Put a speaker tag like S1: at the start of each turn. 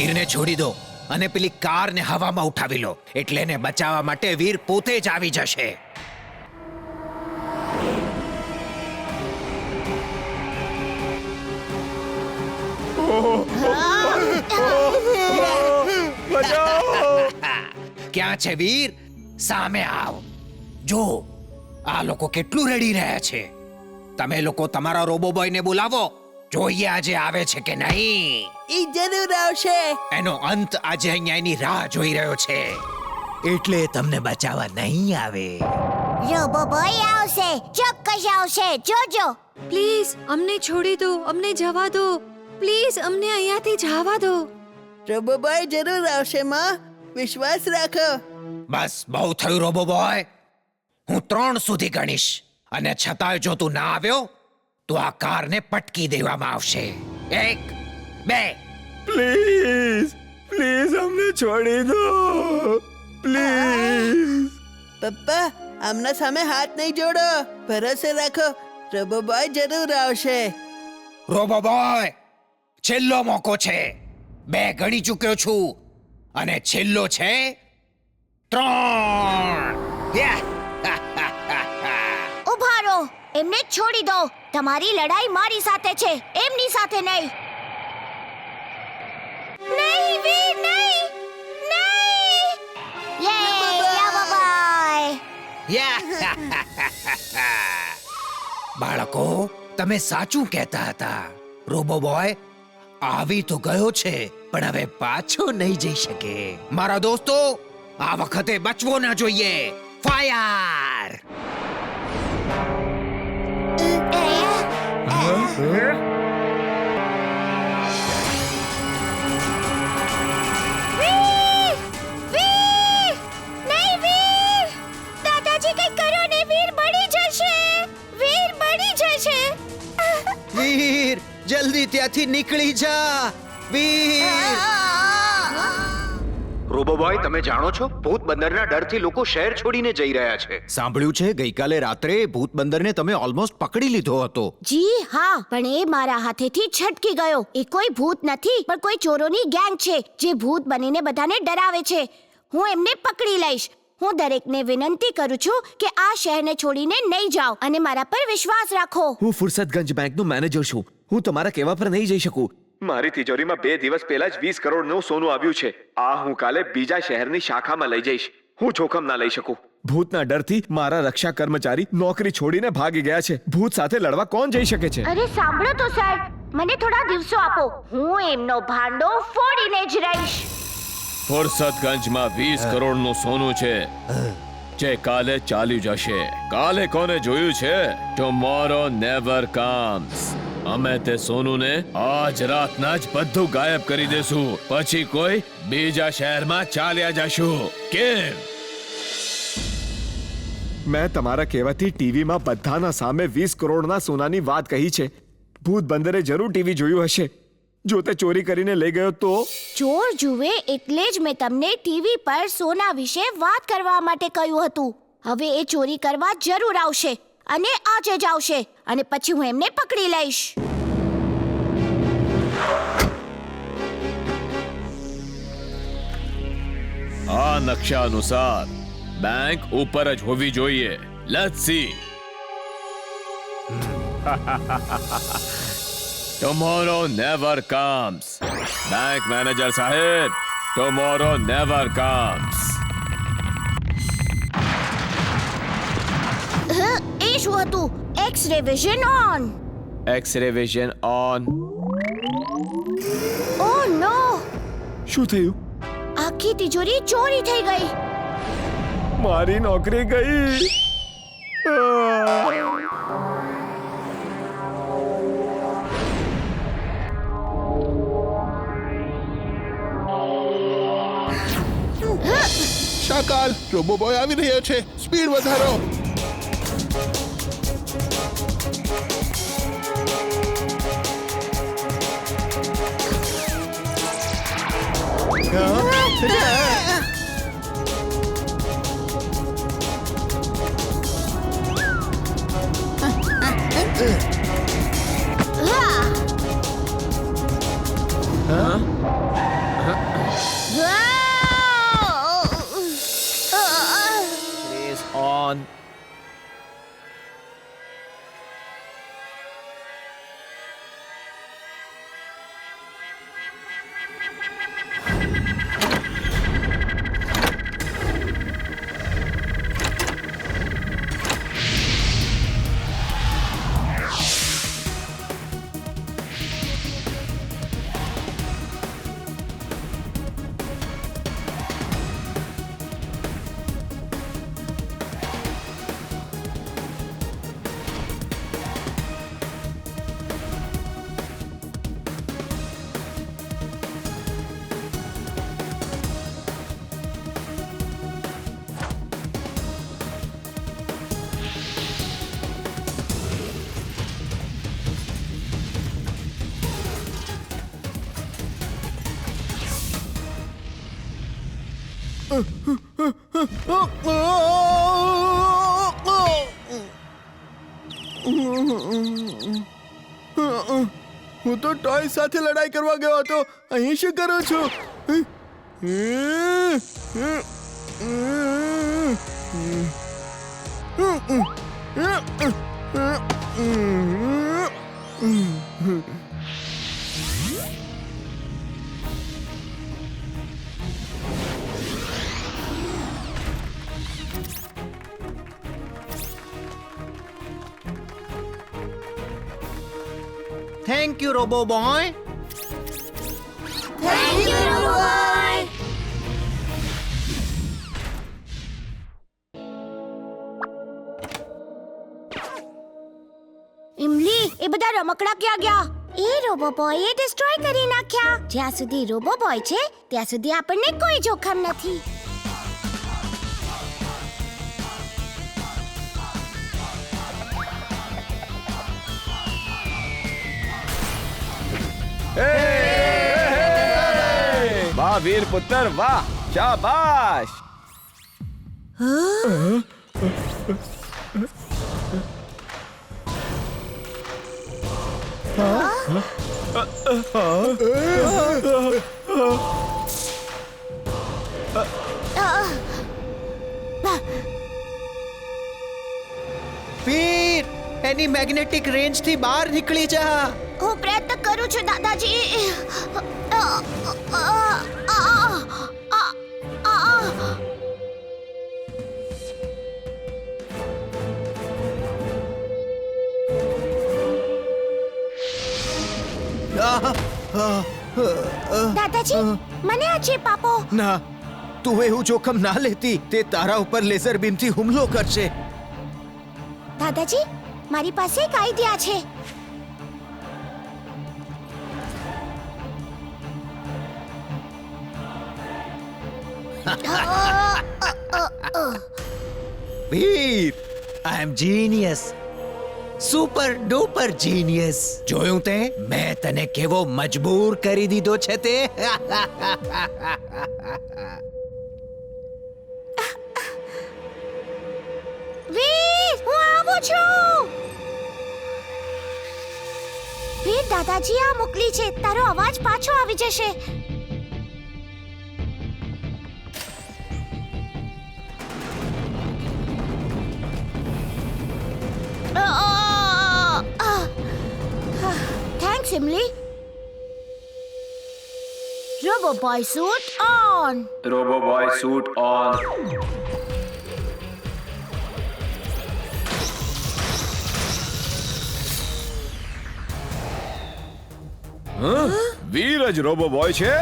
S1: વીરને છોડી દો અને પેલી કારને હવામાં ઉઠાવી લો, એટલે એને બચાવવા માટે વીર પોતે જ આવી જશે. ક્યાં છે વીર? સામે આવ. જો આ લોકો કેટલું રડી રહ્યા છે. તમે લોકો તમારા રોબો બોયને બોલાવો, જોઈએ આજે આવે છે કે નહીં.
S2: ઈ જરૂર આવશે.
S1: એનો અંત આજે અહીંયા એની રાહ જોઈ રહ્યો છે, એટલે તમને બચાવવા નહીં આવે.
S3: રોબો બોય આવશે, ચોક્કસ આવશે, જોજો.
S4: પ્લીઝ અમને છોડી દો, અમને જવા દો. પ્લીઝ અમને અહીંયાથી જવા દો.
S2: રોબોબોય જરૂર આવશે માં, વિશ્વાસ રાખો.
S1: બસ બહુ થયું રોબો બોય. હું 3 સુધી ગણીશ અને છતાંય જો તું ના આવ્યો તો આ કારને પટકી દેવામાં આવશે. 1 2
S5: પ્લીઝ પ્લીઝ અમને છોડી દો પ્લીઝ.
S2: પપ્પા આમના સામે હાથ નહીં જોડો, ભરોસે રાખો, રોબોબોય જરૂર આવશે.
S1: રોબો બોય, છેલ્લો મોકો છે. 2 ગણી ચૂક્યો છું અને છેલ્લો છે 3.
S3: ઉભા રહો, એમને છોડી દો. તમારી લડાઈ મારી સાથે છે, એમની સાથે નહીં. નહીં વીર, નહીં, નહીં. યે, રોબોબોય.
S1: બાળકો, તમે સાચું કહેતા હતા. રોબો બોય આવી તો ગયો છે, પણ હવે પાછો નહીં જઈ શકે. મારા દોસ્તો, આ વખતે બચવો ના જોઈએ. ફાયર!
S3: વીર! વીર! નહીં વીર! દાદાજી કંઈક કરો ને, વીર બળી જશે. વીર બળી જશે.
S1: વીર, જલ્દી ત્યાંથી નીકળી જા. વીર!
S6: રોબો બોય, તમે જાણો છો ભૂત બંદરના ડરથી લોકો શહેર છોડીને જઈ રહ્યા છે.
S1: સાંભળ્યું છે ગઈકાલે રાત્રે ભૂત બંદરને તમે ઓલમોસ્ટ પકડી લીધો હતો.
S3: જી હા, પણ એ મારા હાથેથી છટકી ગયો. એ કોઈ ભૂત નથી, પણ કોઈ ચોરોની ગેંગ છે જે ભૂત બનીને બધાને ડરાવે છે. હું એમને પકડી લઈશ. હું દરેકને વિનંતી કરું છું કે આ શહેરને છોડીને નહીં જાઓ અને મારા પર વિશ્વાસ રાખો.
S5: હું ફુરસતગંજ બેંકનો મેનેજર છું. હું તમારા કહેવા પર નહીં જઈ શકું. મારી તિજોરીમાં 2 દિવસ પહેલા જ 20 કરોડનું સોનું આવ્યું છે. આ હું કાલે બીજા શહેરની શાખામાં લઈ જઈશ. હું જોખમ ના લઈ શકું. ભૂતના ડરથી મારા રક્ષા કર્મચારી નોકરી છોડીને ભાગી ગયા છે. ભૂત સાથે લડવા કોણ જઈ શકે છે?
S3: અરે સાંભળો તો સર, મને થોડા દિવસો આપો. હું એમનો ભાંડો ફોડીને જ રહીશ.
S5: ફુરસતગંજમાં 20 કરોડનું સોનું છે જે કાલે ચાલ્યું જશે. કાલે કોને જોયું છે? Tomorrow never comes. અમે તે સોનુને આજ રાતના જ બધું ગાયબ કરી દેશું, પછી કોઈ બીજા શહેરમાં ચાલ્યા જશું. કેમ? મેં તમારા કહેવાથી ટીવીમાં બધાના સામે 20 કરોડના સોનાની વાત કહી છે. ભૂત બંદરે જરૂર ટીવી જોયું હશે. જો તે ચોરી કરીને લઈ ગયો તો?
S3: ચોર જુએ એટલે જ મેં તમને ટીવી પર સોના વિશે વાત કરવા માટે કહ્યું હતું. હવે એ ચોરી કરવા જરૂર આવશે અને આજે જ આવશે, અને પછી હું એમને પકડી લઈશ.
S5: આ નકશા અનુસાર બેંક ઉપર જ હોવી જોઈએ. Let's see. Tomorrow never comes. Bank manager સાહેબ, ટુમોરો નેવર કમ્સ.
S3: એ શું હતું? X-ray vision on.
S5: X-ray vision on.
S3: Oh no!
S5: શું થયું?
S3: આખી તિજોરી ચોરી થઈ ગઈ.
S5: મારી નોકરી ગઈ.
S7: શાકાલ, રોબો બોય આવી રહ્યો છે. સ્પીડ વધારો.
S8: હું તો ટોય સાથે લડાઈ કરવા ગયો હતો. અહીં શું કરું છું?
S1: Thank you robo boy.
S3: Imli, એ બધા રમકડા ક્યાં ગયા? એ રોબો બોય એ ડિસ્ટ્રોય કરી નાખ્યા. જ્યાં સુધી રોબો બોય છે ત્યાં સુધી આપણને કોઈ જોખમ નથી.
S5: વાહ વીર પુત્ર, વાહ, શાબાશ.
S1: વીર, એની મેગ્નેટિક રેન્જ થી બહાર નીકળી જા.
S3: હું પ્રયત્ન કરું છું દાદાજી. દાદાજી, મને આ ચીપ આપો.
S1: ના, તું એવું જોખમ ના લેતી. તે તારા ઉપર લેઝર બીમ થી હુમલો કરશે.
S3: દાદાજી, મારી પાસે એક આઈડિયા છે.
S1: વીર, આઈ એમ જીનિયસ. Super duper genius. જોયું તે? મેં તને કેવો મજબૂર કરી દીધો છે તે.
S3: વીર, હું આવું છું. વીર, દાદાજી આ મોકલી છે. તારો અવાજ પાછો આવી જશે. Thanks Imli. Robo boy suit on.
S5: Robo boy suit on. Veer જ રોબો બોય છે.